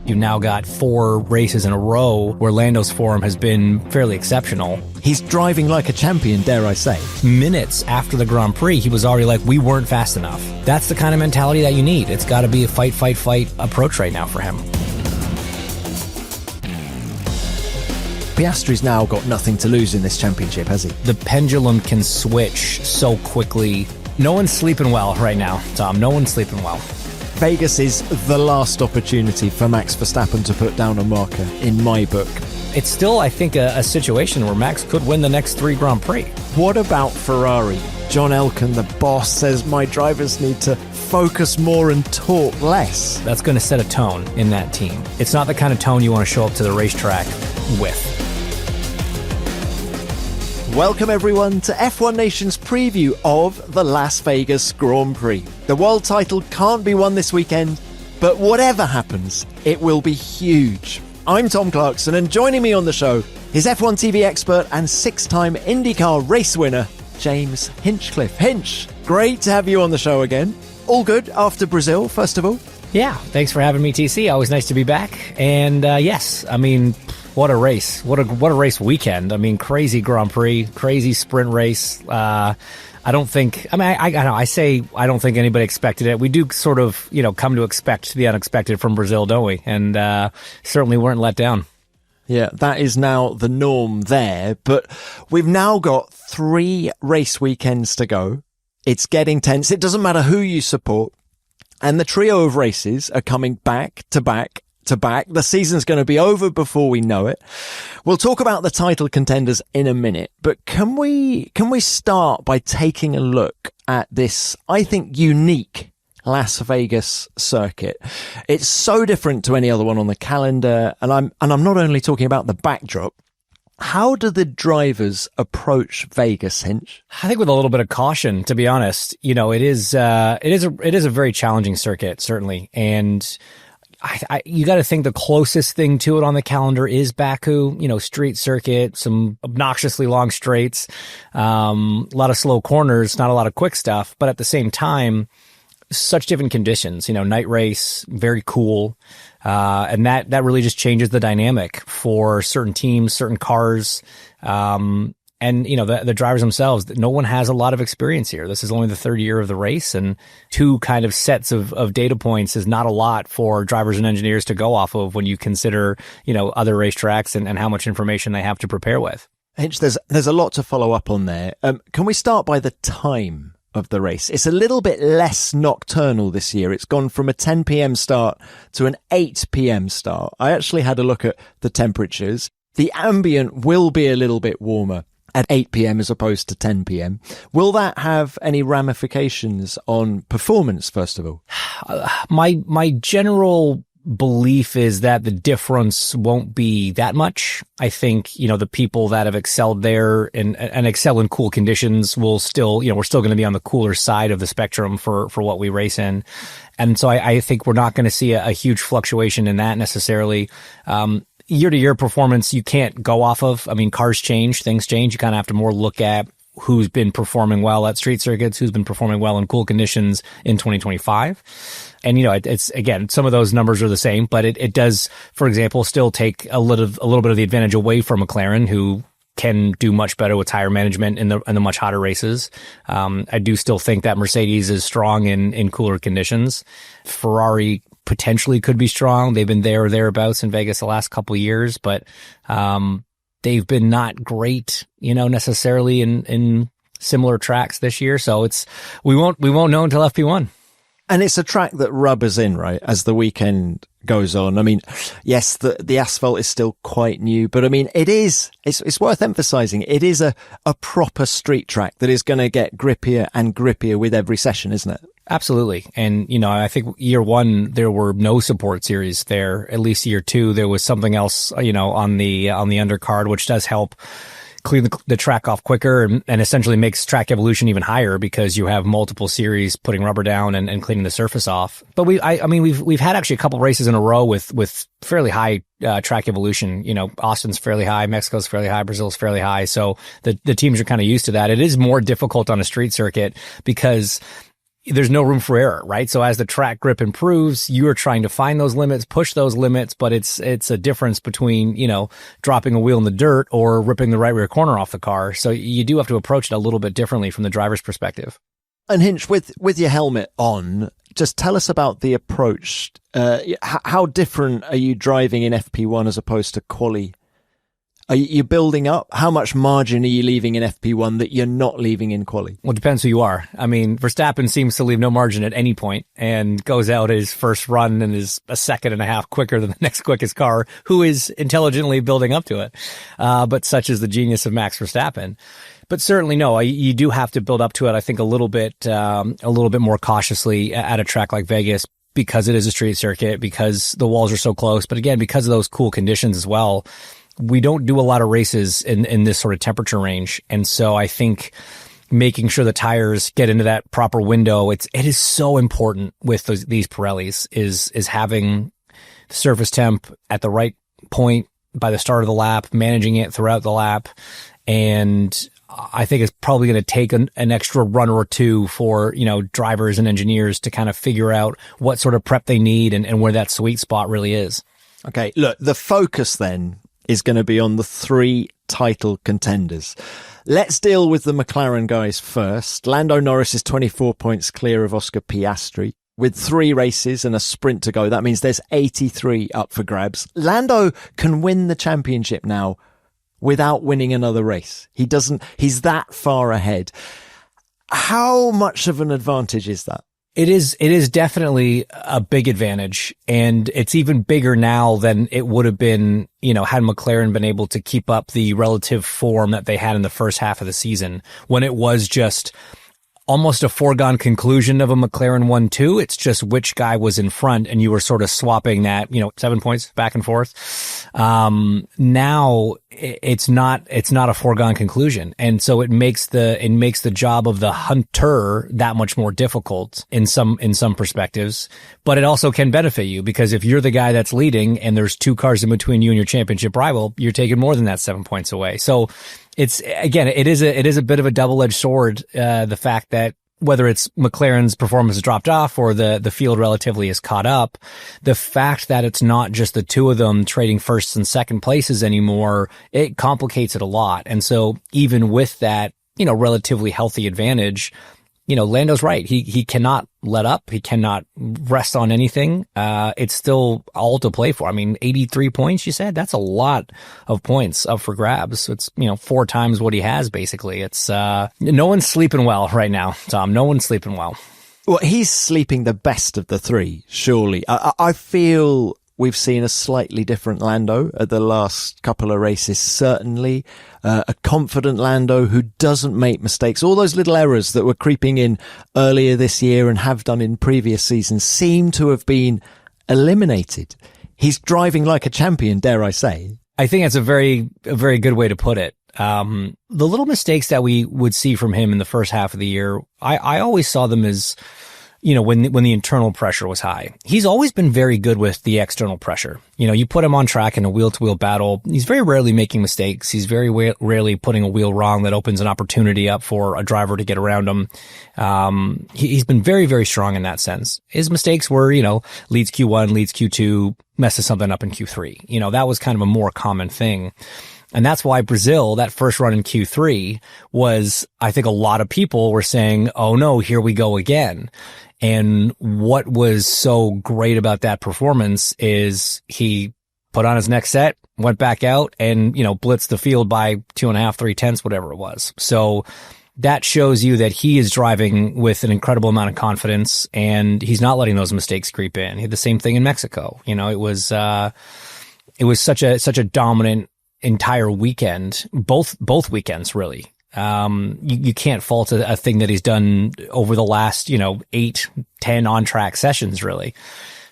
You've now got 4 races in a row where Lando's form has been fairly exceptional. He's driving like a champion, dare I say. Minutes after the Grand Prix, he was already like, we weren't fast enough. That's the kind of mentality that you need. It's got to be a fight, fight, fight approach right now for him. Piastri's now got nothing to lose in this championship, has he? The pendulum can switch so quickly. No one's sleeping well right now, Tom. No one's sleeping well. Vegas is the last opportunity for Max Verstappen to put down a marker, in my book. It's still, I think, a situation where Max could win the next 3 Grand Prix. What about Ferrari? John Elkann, the boss, says my drivers need to focus more and talk less. That's going to set a tone in that team. It's not the kind of tone you want to show up to the racetrack with. Welcome everyone to F1 Nation's preview of the Las Vegas Grand Prix. The world title can't be won this weekend, but whatever happens, it will be huge. I'm Tom Clarkson, and joining me on the show is F1 TV expert and 6-time IndyCar race winner, James Hinchcliffe. Hinch, great to have you on the show again. All good after Brazil, first of all? Yeah, thanks for having me, TC. Always nice to be back. And yes, I mean, what a race. What a race weekend. I mean, crazy Grand Prix, crazy sprint race. I don't think anybody expected it. We do sort of, come to expect the unexpected from Brazil, don't we? And certainly weren't let down. Yeah, that is now the norm there. But we've now got 3 race weekends to go. It's getting tense. It doesn't matter who you support. And the trio of races are coming back to back to back. The season's going to be over before we know it. We'll talk about the title contenders in a minute, but can we start by taking a look at this, I think, unique Las Vegas circuit? It's so different to any other one on the calendar, and I'm not only talking about the backdrop. How do the drivers approach Vegas, Hinch? I think with a little bit of caution, to be honest. It is a very challenging circuit, certainly, and you got to think the closest thing to it on the calendar is Baku, street circuit, some obnoxiously long straights, a lot of slow corners, not a lot of quick stuff, but at the same time, such different conditions, night race, very cool. And that really just changes the dynamic for certain teams, certain cars. And, the drivers themselves, no one has a lot of experience here. This is only the 3rd year of the race, and 2 kind of sets of data points is not a lot for drivers and engineers to go off of when you consider, other racetracks and how much information they have to prepare with. Hinch, there's a lot to follow up on there. Can we start by the time of the race? It's a little bit less nocturnal this year. It's gone from a 10 p.m. start to an 8 p.m. start. I actually had a look at the temperatures. The ambient will be a little bit warmer at 8 p.m. as opposed to 10 p.m. Will that have any ramifications on performance, first of all? My general belief is that the difference won't be that much. I think, the people that have excelled there and excel in cool conditions will still, we're still going to be on the cooler side of the spectrum for what we race in. And so I think we're not going to see a huge fluctuation in that necessarily. Year-to-year performance, you can't go off of. I mean, cars change, things change. You kind of have to more look at who's been performing well at street circuits, who's been performing well in cool conditions in 2025. And, it's again, some of those numbers are the same, but it does, for example, still take a little bit of the advantage away from McLaren, who can do much better with tire management in the much hotter races. I do still think that Mercedes is strong in cooler conditions. Ferrari potentially could be strong. They've been there or thereabouts in Vegas the last couple of years, but they've been not great, necessarily in similar tracks this year. So we won't know until FP1. And it's a track that rubbers in, right, as the weekend goes on. I mean, yes, the asphalt is still quite new, but I mean, it's worth emphasizing. It is a proper street track that is going to get grippier and grippier with every session, isn't it? Absolutely. And, I think year 1, there were no support series there. At least year 2, there was something else, on the undercard, which does help clean the track off quicker and essentially makes track evolution even higher because you have multiple series putting rubber down and cleaning the surface off. But we've had actually a couple races in a row with fairly high track evolution. Austin's fairly high, Mexico's fairly high, Brazil's fairly high. So the teams are kind of used to that. It is more difficult on a street circuit because there's no room for error, right? So as the track grip improves, you are trying to find those limits, push those limits, but it's a difference between, dropping a wheel in the dirt or ripping the right rear corner off the car. So you do have to approach it a little bit differently from the driver's perspective. And Hinch, with your helmet on, just tell us about the approach. How different are you driving in FP1 as opposed to quali? Are you building up? How much margin are you leaving in FP1 that you're not leaving in quali? Well, it depends who you are. I mean, Verstappen seems to leave no margin at any point and goes out his first run and is a second and a half quicker than the next quickest car, who is intelligently building up to it. But such is the genius of Max Verstappen. But certainly, no, you do have to build up to it, I think, a little bit more cautiously at a track like Vegas, because it is a street circuit, because the walls are so close. But again, because of those cool conditions as well, we don't do a lot of races in this sort of temperature range. And so I think making sure the tires get into that proper window, it is so important with these Pirellis is having the surface temp at the right point by the start of the lap, managing it throughout the lap. And I think it's probably going to take an extra run or two for, drivers and engineers to kind of figure out what sort of prep they need and where that sweet spot really is. Okay, look, the focus then is going to be on the 3 title contenders. Let's deal with the McLaren guys first. Lando Norris is 24 points clear of Oscar Piastri. With 3 races and a sprint to go, that means there's 83 up for grabs. Lando can win the championship now without winning another race. He's that far ahead. How much of an advantage is that? It is definitely a big advantage, and it's even bigger now than it would have been, had McLaren been able to keep up the relative form that they had in the first half of the season, when it was just almost a foregone conclusion of a McLaren 1-2. It's just which guy was in front, and you were sort of swapping that, 7 points back and forth. Now it's not a foregone conclusion. And so it makes the job of the hunter that much more difficult in some perspectives, but it also can benefit you, because if you're the guy that's leading and there's 2 cars in between you and your championship rival, you're taking more than that 7 points away. So it is a bit of a double-edged sword, the fact that whether it's McLaren's performance has dropped off or the field relatively is caught up, the fact that it's not just the 2 of them trading first and second places anymore, it complicates it a lot. And so even with that, relatively healthy advantage, Lando's right. He cannot let up. He cannot rest on anything. It's still all to play for. I mean, 83 points, you said? That's a lot of points up for grabs. It's, 4 times what he has, basically. It's, no one's sleeping well right now, Tom. No one's sleeping well. Well, he's sleeping the best of the 3, surely. I feel we've seen a slightly different Lando at the last couple of races, certainly. A confident Lando who doesn't make mistakes. All those little errors that were creeping in earlier this year and have done in previous seasons seem to have been eliminated. He's driving like a champion, dare I say. I think that's a very good way to put it. The little mistakes that we would see from him in the first half of the year, I always saw them as, when the internal pressure was high. He's always been very good with the external pressure. You put him on track in a wheel-to-wheel battle. He's very rarely making mistakes. He's very rarely putting a wheel wrong that opens an opportunity up for a driver to get around him. He's been very, very strong in that sense. His mistakes were, leads Q1, leads Q2, messes something up in Q3. That was kind of a more common thing. And that's why Brazil, that first run in Q3 was, I think a lot of people were saying, oh no, here we go again. And what was so great about that performance is he put on his next set, went back out and, blitzed the field by 2.5, 3 tenths, whatever it was. So that shows you that he is driving with an incredible amount of confidence and he's not letting those mistakes creep in. He had the same thing in Mexico. It was such a dominant entire weekend, both weekends really. You can't fault a thing that he's done over the last, 8, 10 on-track sessions, really.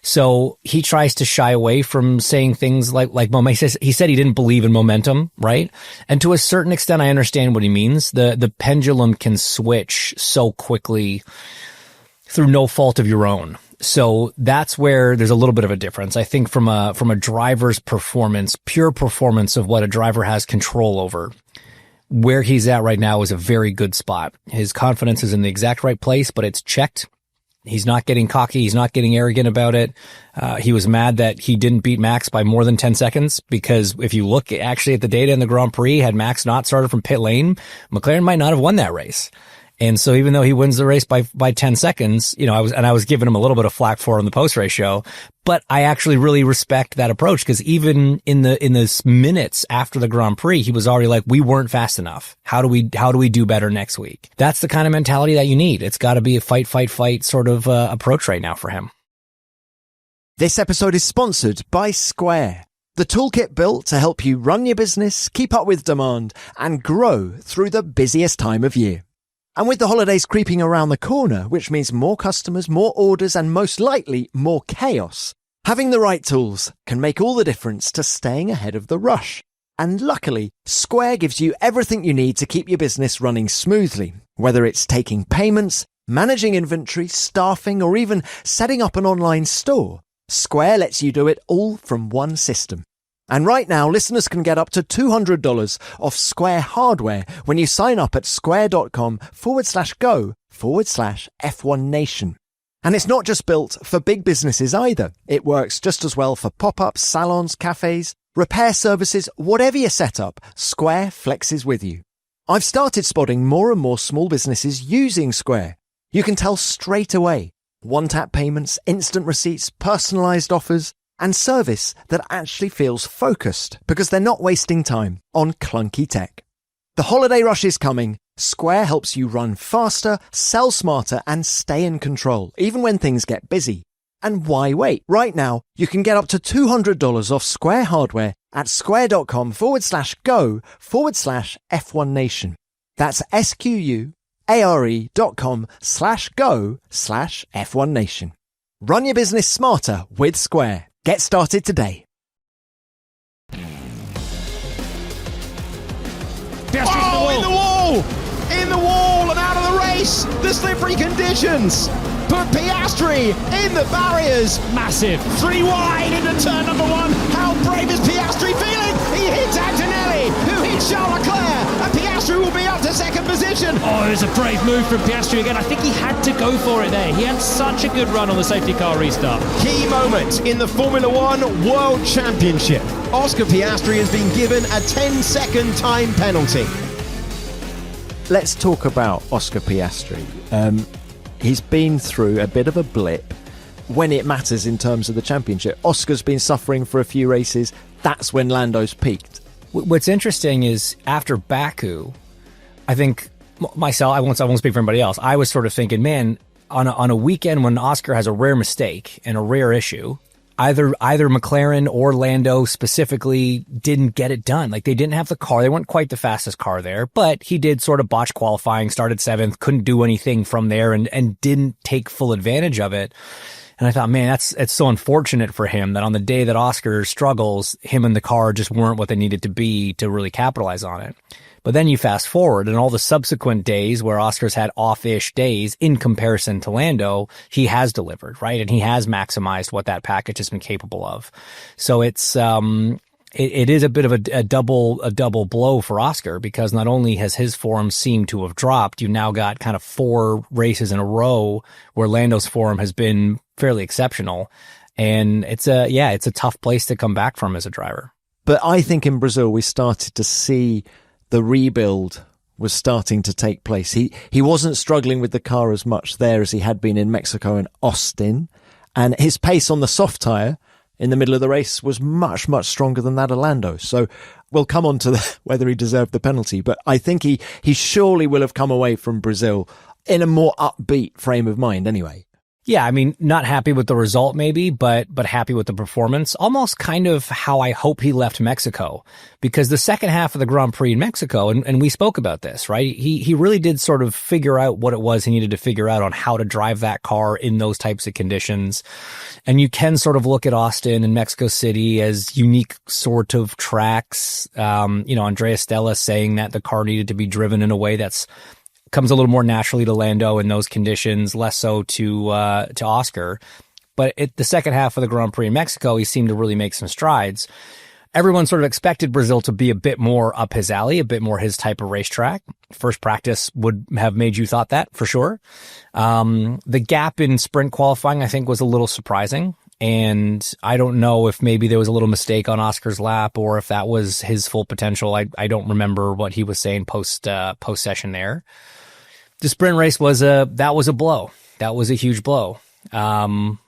So he tries to shy away from saying things like momentum. He said he didn't believe in momentum, right? And to a certain extent, I understand what he means. The pendulum can switch so quickly through no fault of your own. So that's where there's a little bit of a difference. I think from a driver's performance, pure performance of what a driver has control over, where he's at right now is a very good spot. His confidence is in the exact right place, but it's checked He's not getting cocky. He's not getting arrogant about it. He was mad that he didn't beat Max by more than 10 seconds because if you look actually at the data in the Grand Prix, had Max not started from pit lane, McLaren might not have won that race. And so even though he wins the race by 10 seconds, I was giving him a little bit of flack for it on the post-race show, but I actually really respect that approach because even in the minutes after the Grand Prix, he was already like, we weren't fast enough. How do we do better next week? That's the kind of mentality that you need. It's got to be a fight sort of approach right now for him. This episode is sponsored by Square, the toolkit built to help you run your business, keep up with demand, and grow through the busiest time of year. And with the holidays creeping around the corner, which means more customers, more orders, and most likely more chaos, having the right tools can make all the difference to staying ahead of the rush. And luckily, Square gives you everything you need to keep your business running smoothly, whether it's taking payments, managing inventory, staffing, or even setting up an online store. Square lets you do it all from one system. And right now, listeners can get up to $200 off Square hardware when you sign up at square.com/go/F1Nation. And it's not just built for big businesses either. It works just as well for pop-ups, salons, cafes, repair services, whatever your setup, Square flexes with you. I've started spotting more and more small businesses using Square. You can tell straight away. One-tap payments, instant receipts, personalized offers, and service that actually feels focused because they're not wasting time on clunky tech. The holiday rush is coming. Square helps you run faster, sell smarter, and stay in control, even when things get busy. And why wait? Right now, you can get up to $200 off Square hardware at square.com/go/F1Nation. That's SQUARE.com/go/F1Nation. Run your business smarter with Square. Get started today. Oh, in the wall and out of the race. The slippery conditions put Piastri in the barriers. Massive. 3 wide into turn number 1. How brave is Piastri feeling? He hits Antonelli, who hits Charles Leclerc, and Piastri will be up to second position. Oh, it was a brave move from Piastri again. I think he had to go for it there. He had such a good run on the safety car restart. Key moment in the Formula One World Championship. Oscar Piastri has been given a 10-second time penalty. Let's talk about Oscar Piastri. He's been through a bit of a blip when it matters in terms of the championship. Oscar's been suffering for a few races. That's when Lando's peaked. What's interesting is after Baku, I think myself, I won't speak for anybody else. I was sort of thinking, man, on a weekend when Oscar has a rare mistake and a rare issue, either McLaren or Lando specifically didn't get it done. Like they didn't have the car. They weren't quite the fastest car there, but he did sort of botch qualifying, started 7th, couldn't do anything from there and didn't take full advantage of it. And I thought, man, it's so unfortunate for him that on the day that Oscar struggles, him and the car just weren't what they needed to be to really capitalize on it. But then you fast forward and all the subsequent days where Oscar's had off-ish days in comparison to Lando, he has delivered, right? And he has maximized what that package has been capable of. So it is a bit of a double blow for Oscar because not only has his form seemed to have dropped, you've now got kind of 4 races in a row where Lando's form has been fairly exceptional. And it's a tough place to come back from as a driver. But I think in Brazil, we started to see the rebuild was starting to take place. He wasn't struggling with the car as much there as he had been in Mexico and Austin. And his pace on the soft tyre in the middle of the race was much, much stronger than that of Lando. So we'll come on to whether he deserved the penalty. But I think he surely will have come away from Brazil in a more upbeat frame of mind anyway. Yeah, I mean, not happy with the result maybe, but happy with the performance. Almost kind of how I hope he left Mexico, because the second half of the Grand Prix in Mexico, and we spoke about this, right? He really did sort of figure out what it was he needed to figure out on how to drive that car in those types of conditions. And you can sort of look at Austin and Mexico City as unique sort of tracks. Andrea Stella saying that the car needed to be driven in a way that's comes a little more naturally to Lando in those conditions, less so to Oscar. But the second half of the Grand Prix in Mexico, he seemed to really make some strides. Everyone sort of expected Brazil to be a bit more up his alley, a bit more his type of racetrack. First practice would have made you thought that for sure. The gap in sprint qualifying, I think, was a little surprising. And I don't know if maybe there was a little mistake on Oscar's lap or if that was his full potential. I don't remember what he was saying post session there. The sprint race was a blow. That was a huge blow.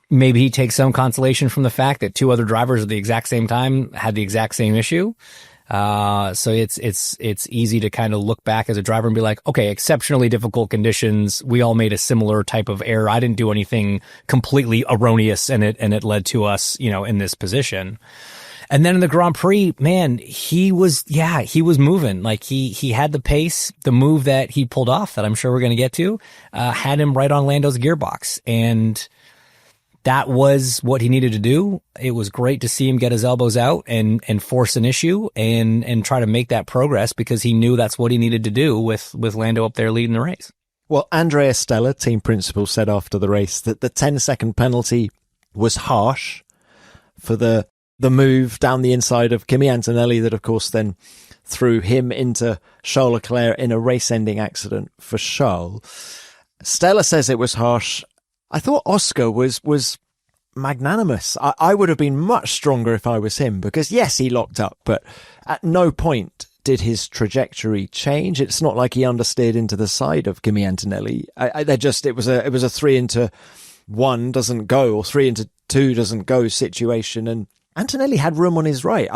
Maybe he takes some consolation from the fact that two other drivers at the exact same time had the exact same issue. So it's easy to kind of look back as a driver and be like, okay, exceptionally difficult conditions. We all made a similar type of error. I didn't do anything completely erroneous and it led to us, in this position. And then in the Grand Prix, man, he was moving. Like he had the pace, the move that he pulled off that I'm sure we're going to get to, had him right on Lando's gearbox. And that was what he needed to do. It was great to see him get his elbows out and force an issue and try to make that progress because he knew that's what he needed to do with Lando up there leading the race. Well, Andrea Stella, team principal, said after the race that the 10-second penalty was harsh for the move down the inside of Kimi Antonelli that, of course, then threw him into Charles Leclerc in a race-ending accident for Charles. Stella says it was harsh. I thought Oscar was magnanimous. I would have been much stronger if I was him because, yes, he locked up, but at no point did his trajectory change. It's not like he understeered into the side of Kimi Antonelli. It was a 3-1 doesn't go or 3-2 doesn't go situation. And Antonelli had room on his right.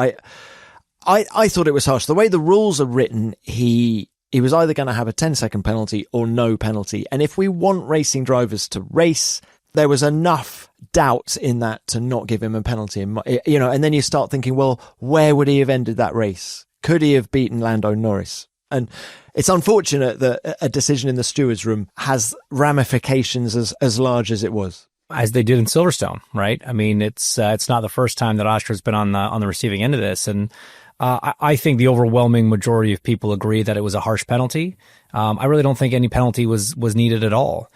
I thought it was harsh. The way the rules are written, he was either going to have a 10-second penalty or no penalty. And if we want racing drivers to race, there was enough doubt in that to not give him a penalty. And then you start thinking, well, where would he have ended that race? Could he have beaten Lando Norris? And it's unfortunate that a decision in the stewards room has ramifications as large as it was. As they did in Silverstone, right? I mean, it's not the first time that Oscar's been on the receiving end of this. And I think the overwhelming majority of people agree that it was a harsh penalty. I really don't think any penalty was needed at all.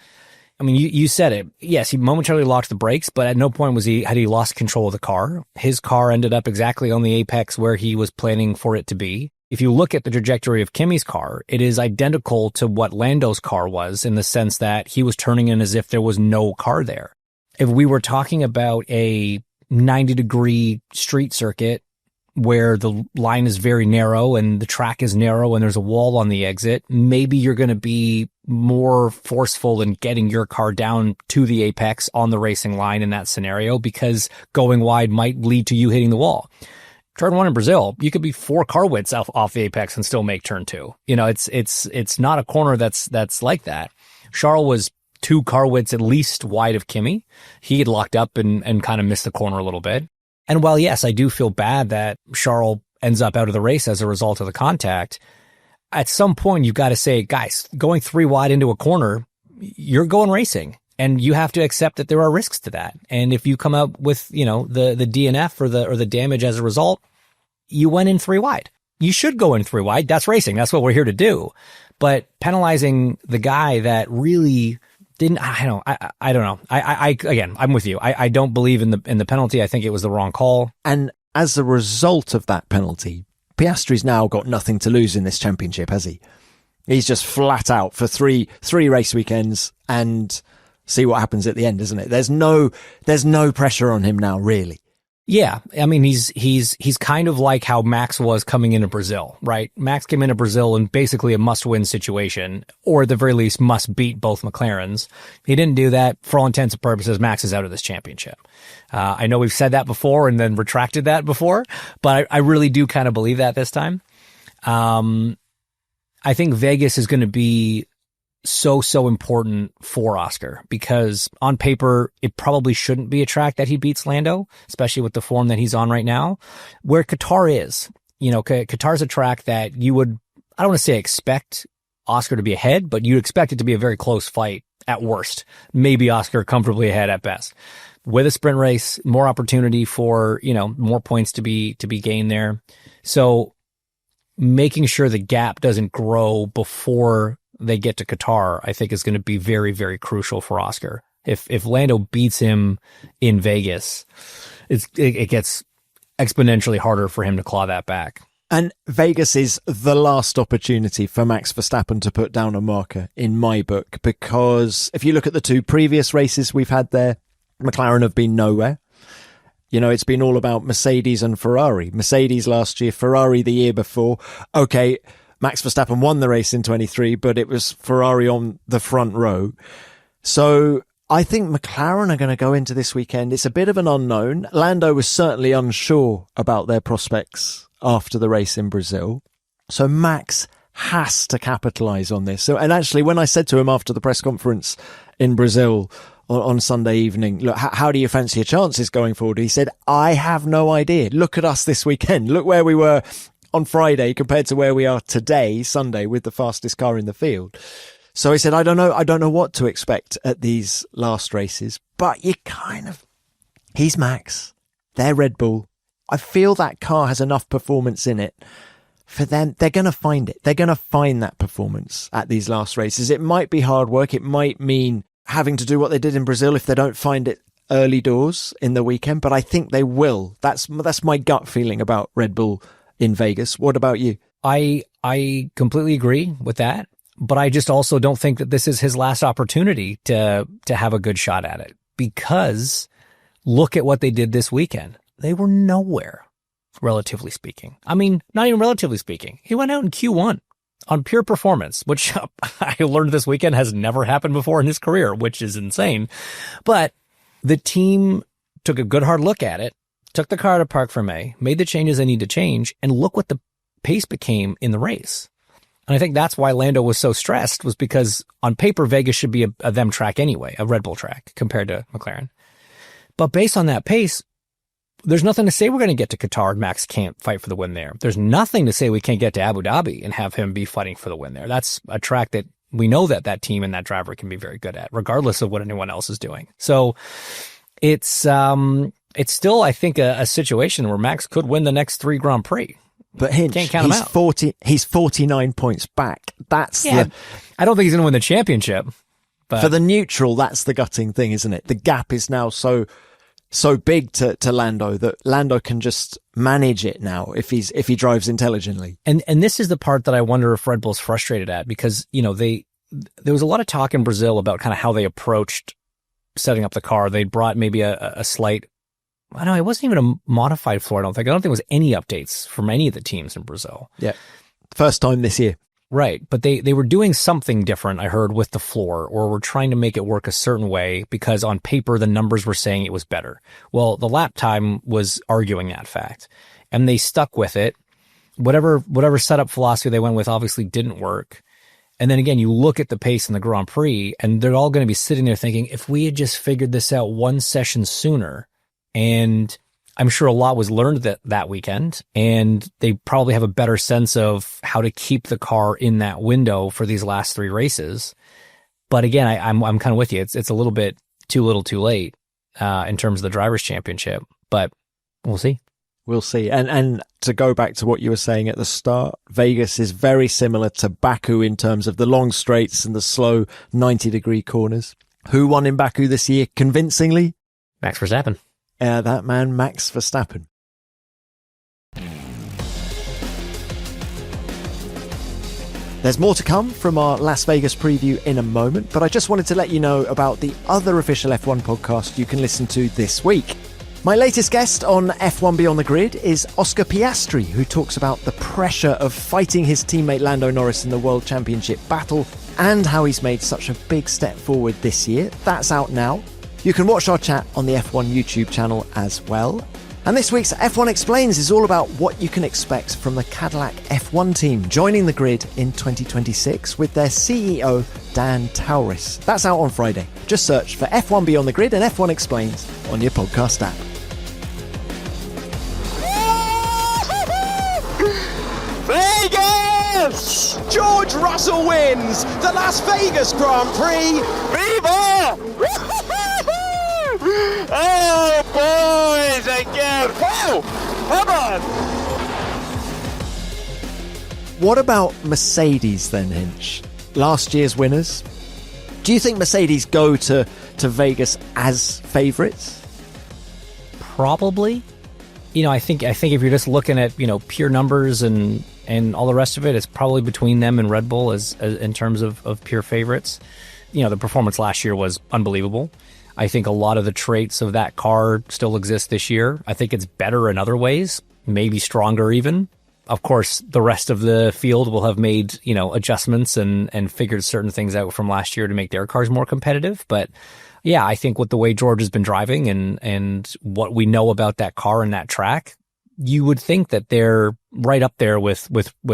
I mean, you said it. Yes, he momentarily locked the brakes, but at no point had he lost control of the car. His car ended up exactly on the apex where he was planning for it to be. If you look at the trajectory of Kimi's car, it is identical to what Lando's car was in the sense that he was turning in as if there was no car there. If we were talking about a 90-degree street circuit, where the line is very narrow and the track is narrow and there's a wall on the exit, maybe you're going to be more forceful in getting your car down to the apex on the racing line in that scenario because going wide might lead to you hitting the wall. Turn 1 in Brazil, you could be 4 car widths off the apex and still make turn 2. It's not a corner that's like that. Charles was 2 car widths at least wide of Kimi. He had locked up and kind of missed the corner a little bit. And while, yes, I do feel bad that Charles ends up out of the race as a result of the contact, at some point you've got to say, guys, going 3 wide into a corner, you're going racing. And you have to accept that there are risks to that. And if you come up with, the DNF or the damage as a result, you went in 3 wide. You should go in 3 wide. That's racing. That's what we're here to do. But penalizing the guy that really didn't, I don't know. Again, I'm with you. I don't believe in the penalty. I think it was the wrong call. And as a result of that penalty, Piastri's now got nothing to lose in this championship, has he? He's just flat out for three race weekends and see what happens at the end, isn't it? There's no pressure on him now, really. Yeah, I mean, he's kind of like how Max was coming into Brazil, right? Max came into Brazil in basically a must-win situation, or at the very least must beat both McLarens. He didn't do that. For all intents and purposes, Max is out of this championship. I know we've said that before and then retracted that before, but I really do kind of believe that this time. I think Vegas is going to be so important for Oscar because on paper, it probably shouldn't be a track that he beats Lando, especially with the form that he's on right now. Where Qatar is, Qatar's a track that you would, I don't want to say expect Oscar to be ahead, but you expect it to be a very close fight at worst. Maybe Oscar comfortably ahead at best. With a sprint race, more opportunity for, more points to be gained there. So making sure the gap doesn't grow before they get to Qatar, I think is going to be very, very crucial for Oscar. If Lando beats him in Vegas, it gets exponentially harder for him to claw that back. And Vegas is the last opportunity for Max Verstappen to put down a marker in my book, because if you look at the 2 previous races we've had there, McLaren have been nowhere. You know, it's been all about Mercedes and Ferrari. Mercedes last year, Ferrari the year before. Okay, Max Verstappen won the race in 23, but it was Ferrari on the front row. So I think McLaren are going to go into this weekend. It's a bit of an unknown. Lando was certainly unsure about their prospects after the race in Brazil. So Max has to capitalise on this. So, and actually, when I said to him after the press conference in Brazil on Sunday evening, look, how do you fancy your chances going forward? He said, I have no idea. Look at us this weekend. Look where we were on Friday compared to where we are today, Sunday, with the fastest car in the field. So he said, I don't know what to expect at these last races, but he's Max. They're Red Bull. I feel that car has enough performance in it for them. They're going to find it. They're going to find that performance at these last races. It might be hard work. It might mean having to do what they did in Brazil if they don't find it early doors in the weekend, but I think they will. That's my gut feeling about Red Bull in Vegas. What about you? I completely agree with that, but I just also don't think that this is his last opportunity to have a good shot at it, because look at what they did this weekend. They were nowhere, relatively speaking. I mean, not even relatively speaking. He went out in Q1 on pure performance, which I learned this weekend has never happened before in his career, which is insane. But the team took a good hard look at it, took the car to Parc Fermé, made the changes they need to change, and look what the pace became in the race. And I think that's why Lando was so stressed, was because on paper, Vegas should be a them track anyway, a Red Bull track compared to McLaren. But based on that pace, there's nothing to say we're going to get to Qatar and Max can't fight for the win there. There's nothing to say we can't get to Abu Dhabi and have him be fighting for the win there. That's a track that we know that team and that driver can be very good at, regardless of what anyone else is doing. So it's still, I think, a situation where Max could win the next 3 Grand Prix. But Hinch, can't count him out. He's 49 points back. I don't think he's going to win the championship. But for the neutral, that's the gutting thing, isn't it? The gap is now so big to Lando that Lando can just manage it now if he drives intelligently. And this is the part that I wonder if Red Bull's frustrated at, because, you know, there was a lot of talk in Brazil about kind of how they approached setting up the car. They brought maybe a slight, I don't know, it wasn't even a modified floor, I don't think. I don't think it was any updates from any of the teams in Brazil. Yeah. First time this year. Right. But they were doing something different, I heard, with the floor, or were trying to make it work a certain way because on paper, the numbers were saying it was better. Well, the lap time was arguing that fact, and they stuck with it. Whatever setup philosophy they went with obviously didn't work. And then again, you look at the pace in the Grand Prix, and they're all going to be sitting there thinking, if we had just figured this out one session sooner, and I'm sure a lot was learned that weekend, and they probably have a better sense of how to keep the car in that window for these last 3 races. But again, I'm kind of with you. It's a little bit too little too late in terms of the Drivers' Championship, but we'll see. We'll see. And to go back to what you were saying at the start, Vegas is very similar to Baku in terms of the long straights and the slow 90-degree corners. Who won in Baku this year convincingly? Max Verstappen. That man, Max Verstappen. There's more to come from our Las Vegas preview in a moment, but I just wanted to let you know about the other official F1 podcast you can listen to this week. My latest guest on F1 Beyond the Grid is Oscar Piastri, who talks about the pressure of fighting his teammate Lando Norris in the World Championship battle and how he's made such a big step forward this year. That's out now. You can watch our chat on the F1 YouTube channel as well. And this week's F1 Explains is all about what you can expect from the Cadillac F1 team joining the grid in 2026 with their CEO, Dan Tauris. That's out on Friday. Just search for F1 Beyond the Grid and F1 Explains on your podcast app. Vegas! George Russell wins the Las Vegas Grand Prix. Viva! Oh, boys, again. Whoa! Come on! What about Mercedes then, Hinch? Last year's winners. Do you think Mercedes go to Vegas as favourites? Probably. I think if you're just looking at, pure numbers and all the rest of it, it's probably between them and Red Bull as in terms of pure favorites. The performance last year was unbelievable. I think a lot of the traits of that car still exist this year. I think it's better in other ways, maybe stronger even. Of course, the rest of the field will have made, adjustments and figured certain things out from last year to make their cars more competitive. But yeah, I think with the way George has been driving and what we know about that car and that track, you would think that they're right up there with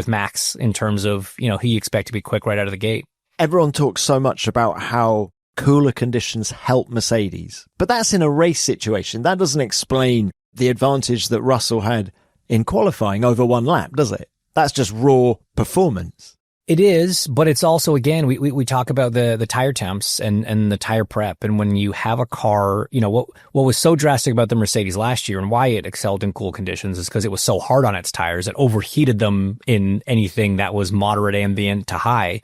Max in terms of, who you expect to be quick right out of the gate. Everyone talks so much about how cooler conditions help Mercedes, but that's in a race situation. That doesn't explain the advantage that Russell had in qualifying over one lap, does it? That's just raw performance. It is, but it's also, again, we talk about the tire temps and the tire prep. And when you have a car, what was so drastic about the Mercedes last year and why it excelled in cool conditions is because it was so hard on its tires. It overheated them in anything that was moderate ambient to high.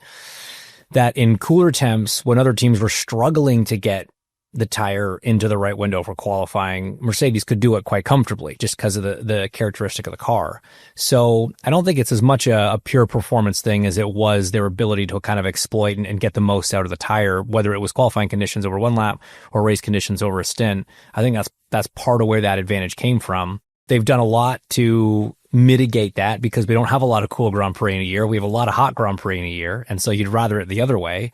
That in cooler temps, when other teams were struggling to get the tire into the right window for qualifying, Mercedes could do it quite comfortably just because of the characteristic of the car. So I don't think it's as much a pure performance thing as it was their ability to kind of exploit and get the most out of the tire, whether it was qualifying conditions over one lap or race conditions over a stint. I think that's part of where that advantage came from. They've done a lot to mitigate that because we don't have a lot of cool Grand Prix in a year. We have a lot of hot Grand Prix in a year. And so you'd rather it the other way.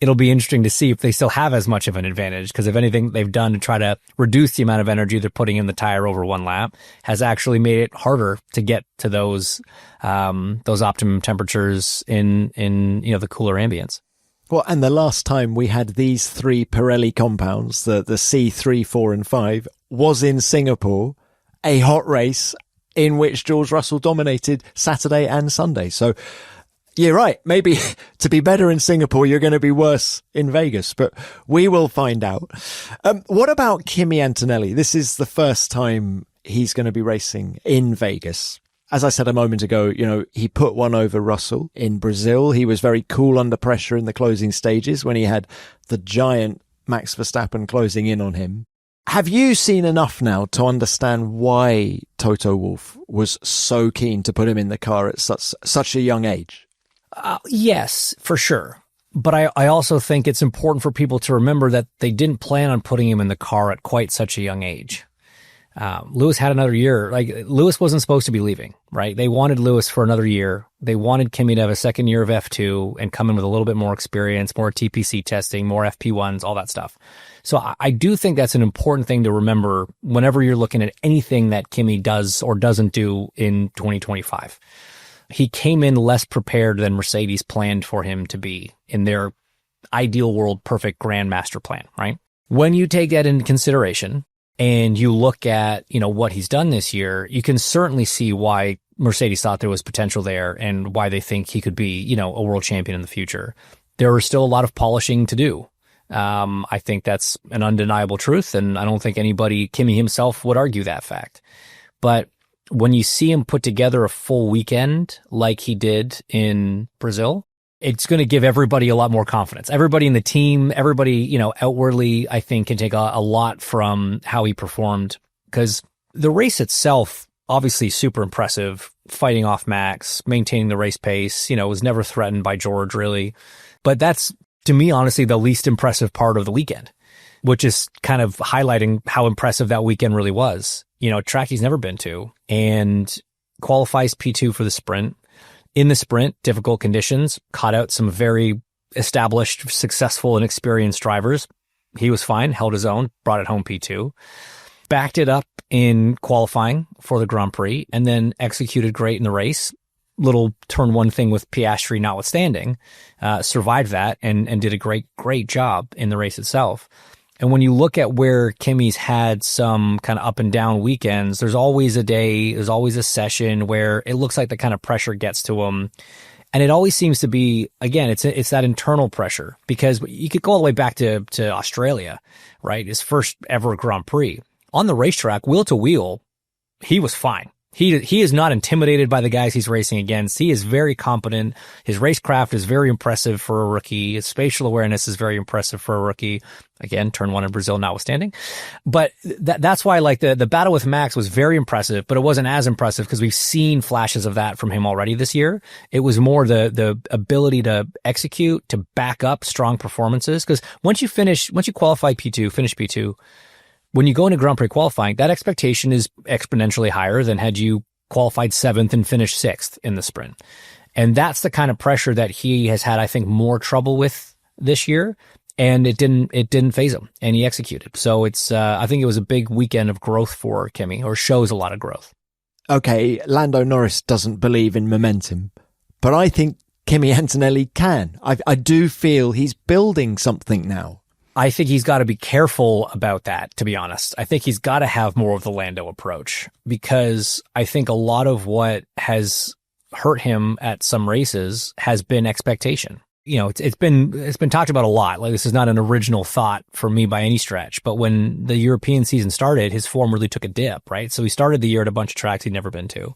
It'll be interesting to see if they still have as much of an advantage, because if anything they've done to try to reduce the amount of energy they're putting in the tire over one lap has actually made it harder to get to those optimum temperatures in the cooler ambience. Well, and the last time we had these three Pirelli compounds, the C3, 4 and 5, was in Singapore, a hot race in which George Russell dominated Saturday and Sunday. So you're right. Maybe to be better in Singapore, you're going to be worse in Vegas, but we will find out. What about Kimi Antonelli? This is the first time he's going to be racing in Vegas. As I said a moment ago, he put one over Russell in Brazil. He was very cool under pressure in the closing stages when he had the giant Max Verstappen closing in on him. Have you seen enough now to understand why Toto Wolff was so keen to put him in the car at such a young age? Yes, for sure. But I also think it's important for people to remember that they didn't plan on putting him in the car at quite such a young age. Lewis had another year. Like, Lewis wasn't supposed to be leaving, right? They wanted Lewis for another year. They wanted Kimi to have a second year of F2 and come in with a little bit more experience, more TPC testing, more FP1s, all that stuff. So I do think that's an important thing to remember whenever you're looking at anything that Kimi does or doesn't do in 2025. He came in less prepared than Mercedes planned for him to be in their ideal world, perfect grandmaster plan, right? When you take that into consideration and you look at, what he's done this year, you can certainly see why Mercedes thought there was potential there and why they think he could be, a world champion in the future. There is still a lot of polishing to do. I think that's an undeniable truth, and I don't think Kimi himself would argue that fact. But when you see him put together a full weekend like he did in Brazil, it's going to give everybody a lot more confidence. Everybody in the team, everybody, outwardly, I think can take a lot from how he performed, because the race itself, obviously super impressive, fighting off Max, maintaining the race pace, was never threatened by George really. But that's, to me, honestly, the least impressive part of the weekend, which is kind of highlighting how impressive that weekend really was. A track he's never been to, and qualifies P2 for the sprint. In the sprint, difficult conditions, caught out some very established, successful, and experienced drivers. He was fine, held his own, brought it home P2. Backed it up in qualifying for the Grand Prix, and then executed great in the race. Little turn one thing with Piastri notwithstanding, survived that and did a great job in the race itself. And when you look at where Kimi's had some kind of up and down weekends, there's always a session where it looks like the kind of pressure gets to him. And it always seems to be, again, it's that internal pressure, because you could go all the way back to Australia, right? His first ever Grand Prix. On the racetrack, wheel to wheel, he was fine. He is not intimidated by the guys he's racing against. He is very competent. His racecraft is very impressive for a rookie. His spatial awareness is very impressive for a rookie. Again, turn one in Brazil notwithstanding. But that's why like the battle with Max was very impressive, but it wasn't as impressive because we've seen flashes of that from him already this year. It was more the ability to execute, to back up strong performances. Because once you qualify P2, finish P2, when you go into Grand Prix qualifying, that expectation is exponentially higher than had you qualified 7th and finished 6th in the sprint. And that's the kind of pressure that he has had, I think, more trouble with this year. And it didn't faze him, and he executed. So I think it was a big weekend of growth for Kimi, or shows a lot of growth. Okay, Lando Norris doesn't believe in momentum, but I think Kimi Antonelli can. I do feel he's building something now. I think he's got to be careful about that, to be honest. I think he's got to have more of the Lando approach, because I think a lot of what has hurt him at some races has been expectation. You know, it's been talked about a lot. Like, this is not an original thought for me by any stretch, but when the European season started, his form really took a dip, right? So he started the year at a bunch of tracks he'd never been to.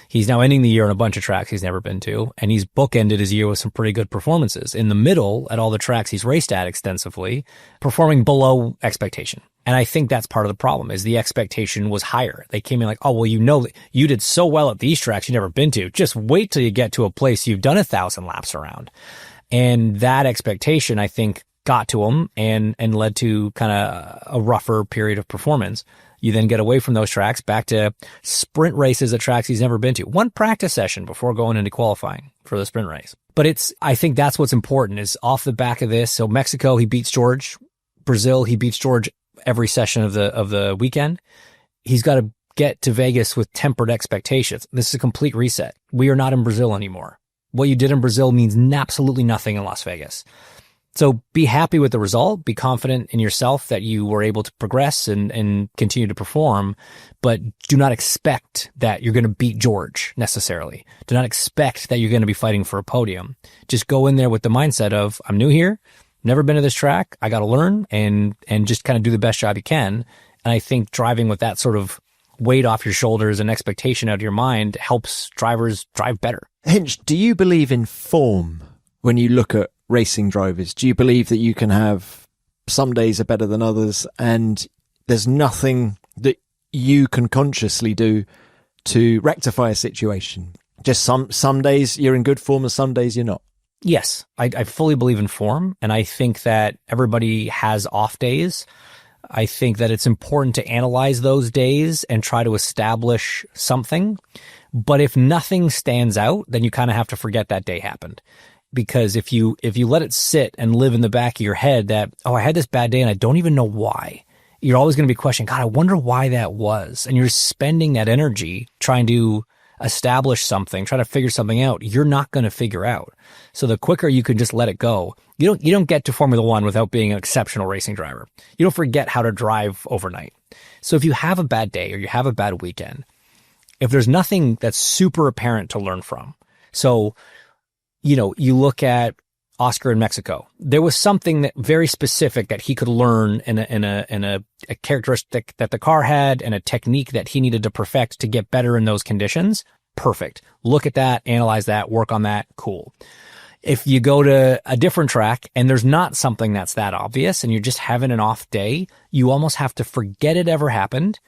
He's now ending the year on a bunch of tracks he's never been to, and he's bookended his year with some pretty good performances. In the middle, at all the tracks he's raced at extensively, performing below expectation. And I think that's part of the problem, is the expectation was higher. They came in like, oh, well, you know, you did so well at these tracks you've never been to. Just wait till you get to a place you've done 1,000 laps around. And that expectation, I think, got to him and led to kind of a rougher period of performance. You then get away from those tracks back to sprint races at tracks he's never been to. One practice session before going into qualifying for the sprint race. But I think that's what's important, is off the back of this. So Mexico, he beats George. Brazil, he beats George every session of the weekend. He's got to get to Vegas with tempered expectations. This is a complete reset. We are not in Brazil anymore. What you did in Brazil means absolutely nothing in Las Vegas. So be happy with the result. Be confident in yourself that you were able to progress and continue to perform, but do not expect that you're going to beat George necessarily. Do not expect that you're going to be fighting for a podium. Just go in there with the mindset of, I'm new here, never been to this track, I got to learn and just kind of do the best job you can. And I think driving with that sort of weight off your shoulders and expectation out of your mind helps drivers drive better. Hinch, do you believe in form when you look at racing drivers? Do you believe that you can have some days are better than others and there's nothing that you can consciously do to rectify a situation? Just some days you're in good form and some days you're not. Yes, I fully believe in form, and I think that everybody has off days. I think that it's important to analyze those days and try to establish something. But if nothing stands out, then you kind of have to forget that day happened. Because if you let it sit and live in the back of your head that, oh, I had this bad day and I don't even know why, you're always going to be questioning, God, I wonder why that was. And you're spending that energy trying to establish something, trying to figure something out you're not going to figure out. So the quicker you can just let it go. You don't get to Formula One without being an exceptional racing driver. You don't forget how to drive overnight. So if you have a bad day or you have a bad weekend, if there's nothing that's super apparent to learn from, so, you know, you look at Oscar in Mexico, there was something that very specific that he could learn in a characteristic that the car had and a technique that he needed to perfect to get better in those conditions. Perfect. Look at that, analyze that, work on that. Cool. If you go to a different track and there's not something that's that obvious and you're just having an off day, you almost have to forget it ever happened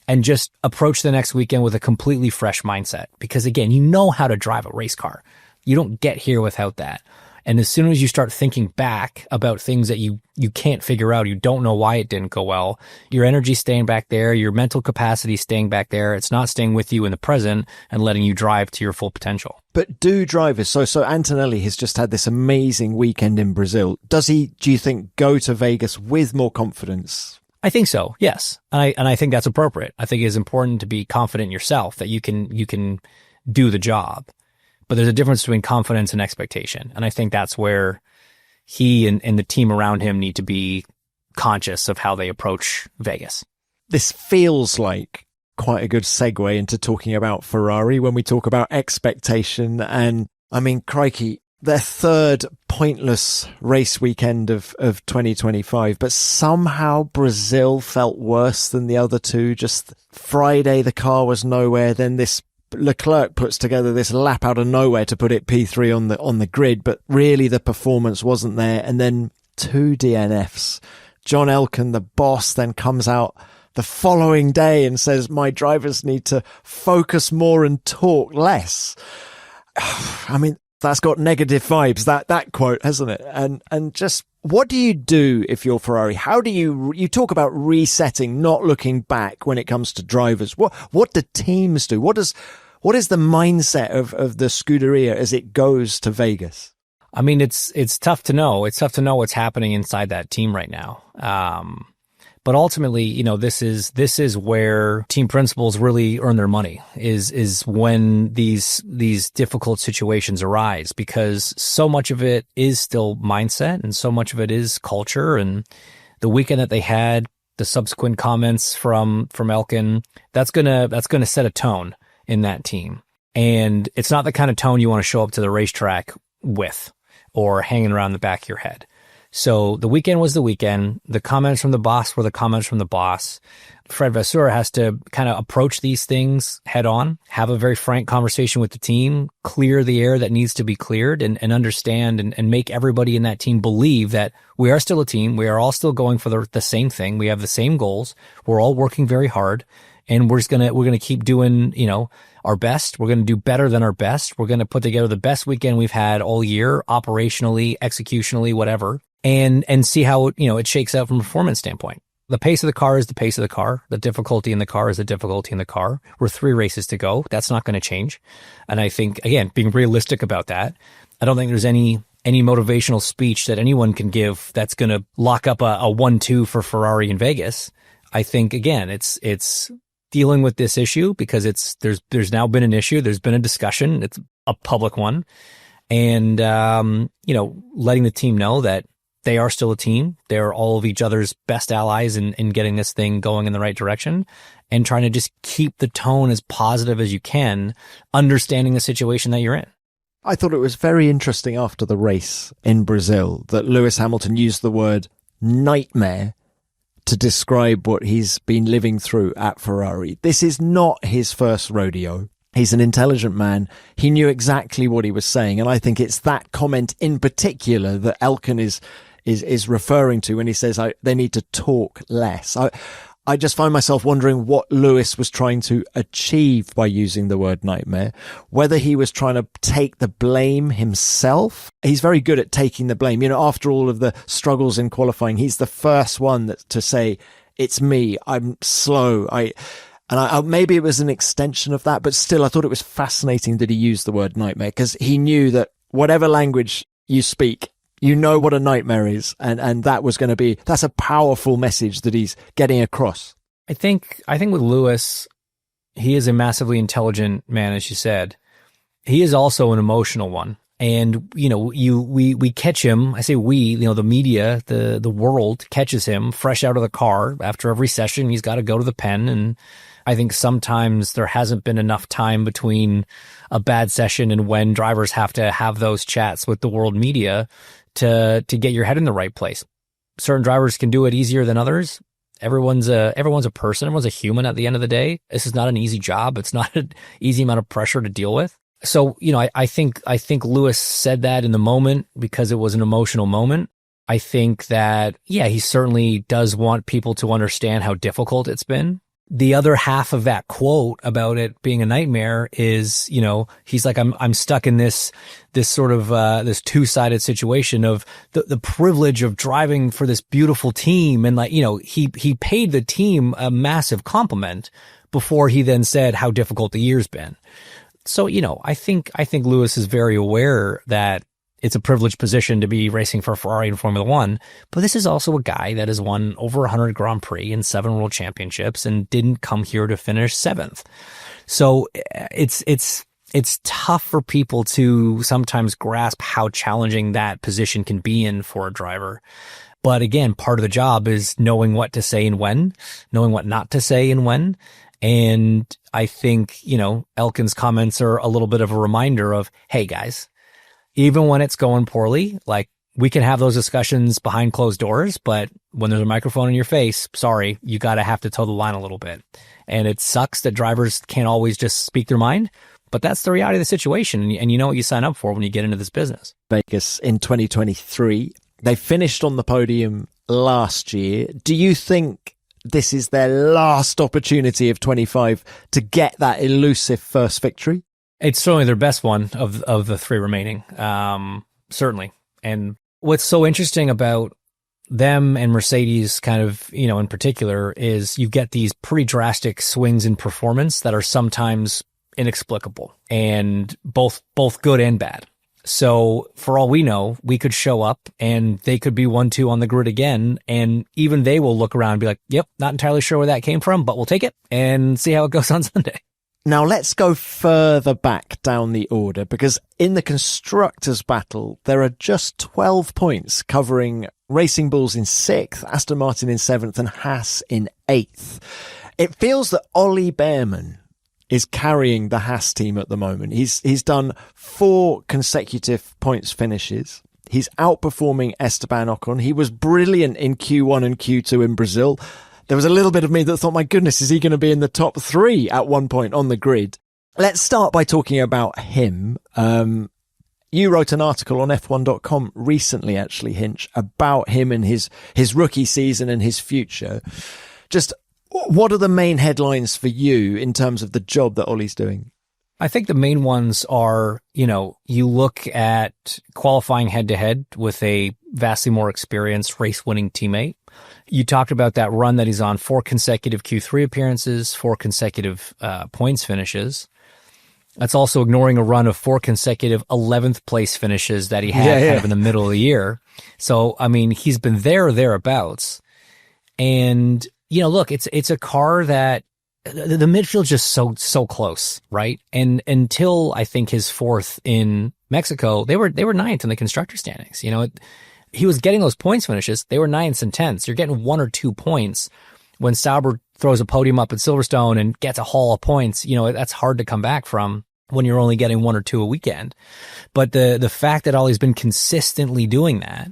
and just approach the next weekend with a completely fresh mindset. Because again, you know how to drive a race car. You don't get here without that. And as soon as you start thinking back about things that you can't figure out, you don't know why it didn't go well, your energy's staying back there, your mental capacity staying back there. It's not staying with you in the present and letting you drive to your full potential. But do drivers, so Antonelli has just had this amazing weekend in Brazil. Does he, do you think, go to Vegas with more confidence? I think so, yes. And I think that's appropriate. I think it is important to be confident in yourself that you can do the job. But there's a difference between confidence and expectation. And I think that's where he and the team around him need to be conscious of how they approach Vegas. This feels like quite a good segue into talking about Ferrari when we talk about expectation. And I mean, crikey, their third pointless race weekend of 2025, but somehow Brazil felt worse than the other two. Just Friday, the car was nowhere. Then this Leclerc puts together this lap out of nowhere to put it P3 on the grid, but really the performance wasn't there. And then 2 DNFs. John Elkann, the boss, then comes out the following day and says, my drivers need to focus more and talk less. I mean, that's got negative vibes, that quote, hasn't it? And just, what do you do if you're Ferrari? How do you talk about resetting, not looking back when it comes to drivers? What do teams do? What is the mindset of the Scuderia as it goes to Vegas? I mean, it's tough to know. It's tough to know what's happening inside that team right now. But ultimately, you know, this is where team principals really earn their money, is when these difficult situations arise, because so much of it is still mindset and so much of it is culture. And the weekend that they had, the subsequent comments from Elkann, that's gonna set a tone in that team. And it's not the kind of tone you want to show up to the racetrack with or hanging around the back of your head. So the weekend was the weekend. The comments from the boss were the comments from the boss. Fred Vasseur has to kind of approach these things head on, have a very frank conversation with the team, clear the air that needs to be cleared, and understand and make everybody in that team believe that we are still a team. We are all still going for the same thing. We have the same goals. We're all working very hard, and we're going to keep doing, you know, our best. We're going to do better than our best. We're going to put together the best weekend we've had all year, operationally, executionally, whatever. And see how, you know, it shakes out from a performance standpoint. The pace of the car is the pace of the car. The difficulty in the car is the difficulty in the car. We're 3 races to go. That's not going to change. And I think, again, being realistic about that, I don't think there's any motivational speech that anyone can give that's going to lock up a 1-2 for Ferrari in Vegas. I think, again, it's dealing with this issue because there's now been an issue. There's been a discussion. It's a public one. And, you know, letting the team know that they are still a team. They're all of each other's best allies in getting this thing going in the right direction, and trying to just keep the tone as positive as you can, understanding the situation that you're in. I thought it was very interesting after the race in Brazil that Lewis Hamilton used the word nightmare to describe what he's been living through at Ferrari. This is not his first rodeo. He's an intelligent man. He knew exactly what he was saying. And I think it's that comment in particular that Elkann is referring to when he says they need to talk less. I just find myself wondering what Lewis was trying to achieve by using the word nightmare, whether he was trying to take the blame himself. He's very good at taking the blame. You know, after all of the struggles in qualifying, he's the first one to say, it's me, I'm slow. Maybe it was an extension of that, but still, I thought it was fascinating that he used the word nightmare, because he knew that whatever language you speak, you know what a nightmare is. And that's a powerful message that he's getting across. I think with Lewis, he is a massively intelligent man, as you said. He is also an emotional one. And, you know, we catch him. I say we, you know, the media, the world catches him fresh out of the car after every session. He's got to go to the pen. And I think sometimes there hasn't been enough time between a bad session and when drivers have to have those chats with the world media to get your head in the right place. Certain drivers can do it easier than others. Everyone's a person. Everyone's a human at the end of the day. This is not an easy job. It's not an easy amount of pressure to deal with. So, you know, I think Lewis said that in the moment because it was an emotional moment. I think that, yeah, he certainly does want people to understand how difficult it's been. The other half of that quote about it being a nightmare is, you know, he's like, I'm stuck in this sort of, this 2-sided situation of the privilege of driving for this beautiful team. And like, you know, he paid the team a massive compliment before he then said how difficult the year's been. So, you know, I think Lewis is very aware that it's a privileged position to be racing for Ferrari in Formula One, but this is also a guy that has won over 100 Grand Prix and 7 World Championships and didn't come here to finish 7th. So it's tough for people to sometimes grasp how challenging that position can be in for a driver. But again, part of the job is knowing what to say and when, knowing what not to say and when. And I think, you know, Elkann's comments are a little bit of a reminder of, hey guys, even when it's going poorly, like we can have those discussions behind closed doors, but when there's a microphone in your face, sorry, you got to have to toe the line a little bit. And it sucks that drivers can't always just speak their mind, but that's the reality of the situation. And you know what you sign up for when you get into this business. Vegas in 2023, they finished on the podium last year. Do you think this is their last opportunity of 25 to get that elusive first victory? It's certainly their best one of the three remaining. Certainly. And what's so interesting about them and Mercedes kind of, in particular, is you get these pretty drastic swings in performance that are sometimes inexplicable and both good and bad. So for all we know, we could show up and they could be 1-2 on the grid again. And even they will look around and be like, yep, not entirely sure where that came from, but we'll take it and see how it goes on Sunday. Now let's go further back down the order, because in the constructors battle, there are just 12 points covering Racing Bulls in 6th, Aston Martin in 7th and Haas in 8th. It feels that Ollie Behrman is carrying the Haas team at the moment. He's done 4 consecutive points finishes. He's outperforming Esteban Ocon. He was brilliant in Q1 and Q2 in Brazil. There was a little bit of me that thought, my goodness, is he going to be in the top 3 at one point on the grid? Let's start by talking about him. You wrote an article on F1.com recently, actually, Hinch, about him and his rookie season and his future. Just what are the main headlines for you in terms of the job that Ollie's doing? I think the main ones are, you look at qualifying head-to-head with a vastly more experienced race-winning teammate. You talked about that run that he's on, 4 consecutive Q3 appearances, 4 consecutive points finishes. That's also ignoring a run of 4 consecutive 11th place finishes that he had kind of in the middle of the year. So, I mean, he's been there or thereabouts. And, look, it's a car that the midfield's just so close, right? And until I think his 4th in Mexico, they were 9th in the constructor standings. He was getting those points finishes. They were 9ths and 10ths. You're getting 1 or 2 points when Sauber throws a podium up at Silverstone and gets a haul of points. That's hard to come back from when you're only getting 1 or 2 a weekend. But the fact that Ollie's been consistently doing that,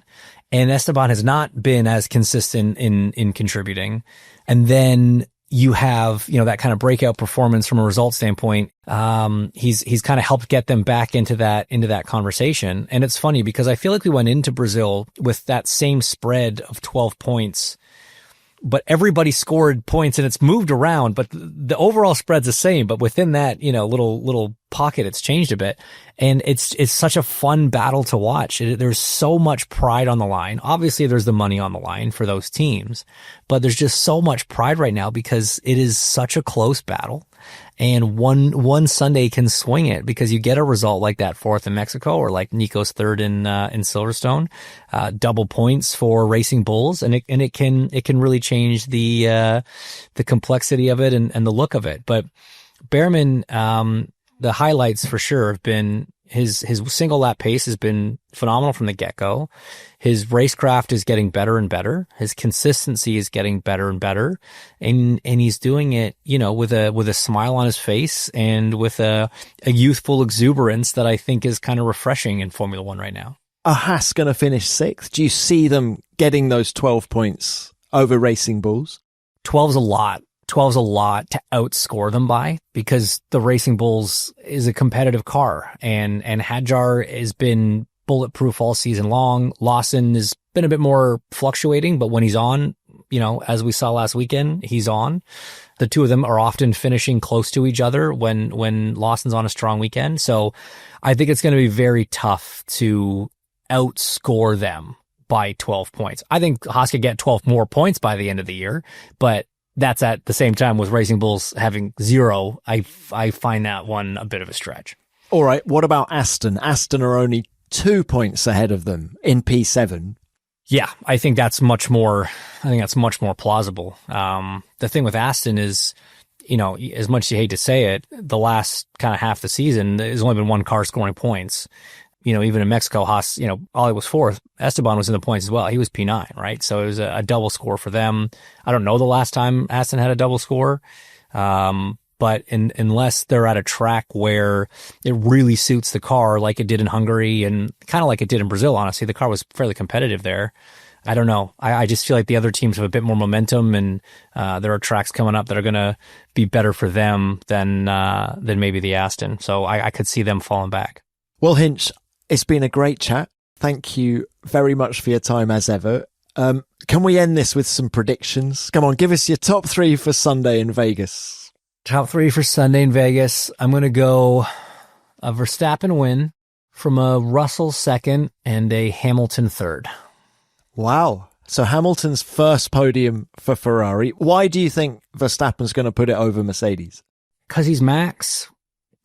and Esteban has not been as consistent in contributing, and then you have, that kind of breakout performance from a result standpoint. He's kind of helped get them back into that conversation. And it's funny because I feel like we went into Brazil with that same spread of 12 points, but everybody scored points and it's moved around, but the overall spread's the same. But within that, little pocket, it's changed a bit. And it's such a fun battle to watch. There's so much pride on the line. Obviously, there's the money on the line for those teams, but there's just so much pride right now because it is such a close battle. And one Sunday can swing it because you get a result like that 4th in Mexico or like Nico's 3rd in Silverstone, double points for Racing Bulls. And it can really change the complexity of it and the look of it. But Behrman, the highlights for sure have been his single lap pace has been phenomenal from the get-go. His racecraft is getting better and better. His consistency is getting better and better. And he's doing it, with a smile on his face and with a youthful exuberance that I think is kind of refreshing in Formula One right now. Are Haas going to finish 6th? Do you see them getting those 12 points over Racing Bulls? 12's a lot. 12's a lot to outscore them by because the Racing Bulls is a competitive car and Hadjar has been bulletproof all season long. Lawson has been a bit more fluctuating, but when he's on, as we saw last weekend, he's on. The two of them are often finishing close to each other when Lawson's on a strong weekend. So I think it's going to be very tough to outscore them by 12 points. I think Haas could get 12 more points by the end of the year, but that's at the same time with Racing Bulls having 0. I find that one a bit of a stretch. All right. What about Aston? Aston are only 2 points ahead of them in P7. Yeah, I think that's much more plausible. The thing with Aston is, as much as you hate to say it, the last kind of half the season, there's only been one car scoring points. Even in Mexico, Haas, Ollie was 4th. Esteban was in the points as well. He was P9, right? So it was a double score for them. I don't know the last time Aston had a double score. But unless they're at a track where it really suits the car, like it did in Hungary and kind of like it did in Brazil, honestly, the car was fairly competitive there. I don't know. I just feel like the other teams have a bit more momentum, and there are tracks coming up that are going to be better for them than maybe the Aston. So I could see them falling back. Well, Hinch, it's been a great chat. Thank you very much for your time as ever. Can we end this with some predictions? Come on, give us your top 3 for Sunday in Vegas. Top 3 for Sunday in Vegas. I'm going to go a Verstappen win, from a Russell second, and a Hamilton third. Wow. So Hamilton's first podium for Ferrari. Why do you think Verstappen's going to put it over Mercedes? Because he's Max.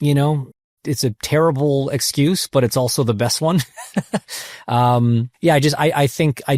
You know, it's a terrible excuse, but it's also the best one. I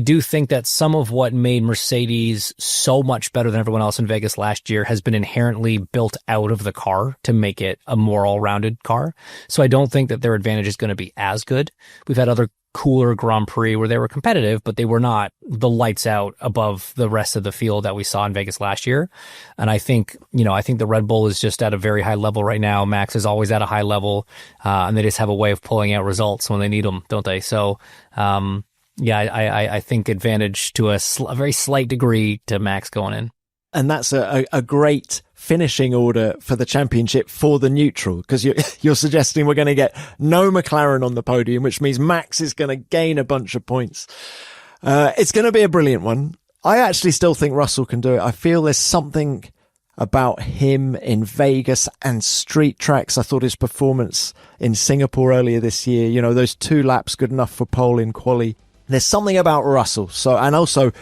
do think that some of what made Mercedes so much better than everyone else in Vegas last year has been inherently built out of the car to make it a more all-rounded car. So I don't think that their advantage is going to be as good. We've had other cooler Grand Prix where they were competitive, but they were not the lights out above the rest of the field that we saw in Vegas last year. And I think the Red Bull is just at a very high level right now. Max is always at a high level, and they just have a way of pulling out results when they need them, don't they? So, I think advantage to a very slight degree to Max going in. And that's a great finishing order for the championship for the neutral, because you're suggesting we're going to get no McLaren on the podium, which means Max is going to gain a bunch of points. It's going to be a brilliant one. I actually still think Russell can do it. I feel there's something about him in Vegas and street tracks. I thought his performance in Singapore earlier this year, those 2 laps good enough for pole in quali. There's something about Russell. So, and also,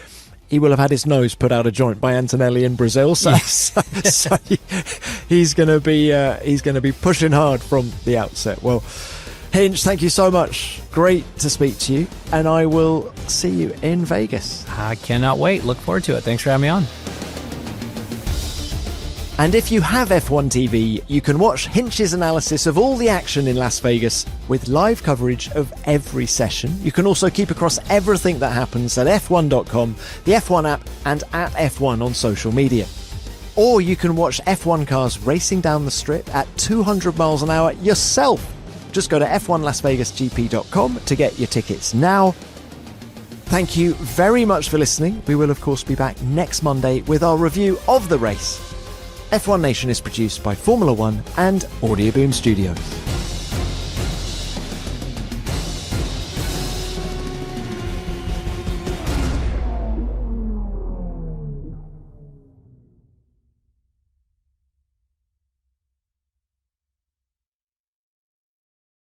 he will have had his nose put out of joint by Antonelli in Brazil, so he's going to be pushing hard from the outset. Well, Hinch, thank you so much. Great to speak to you, and I will see you in Vegas. I cannot wait. Look forward to it. Thanks for having me on. And if you have F1 TV, you can watch Hinch's analysis of all the action in Las Vegas with live coverage of every session. You can also keep across everything that happens at f1.com, the F1 app, and at F1 on social media. Or you can watch F1 cars racing down the strip at 200 miles an hour yourself. Just go to f1lasvegasgp.com to get your tickets now. Thank you very much for listening. We will, of course, be back next Monday with our review of the race. F1 Nation is produced by Formula One and Audio Boom Studios.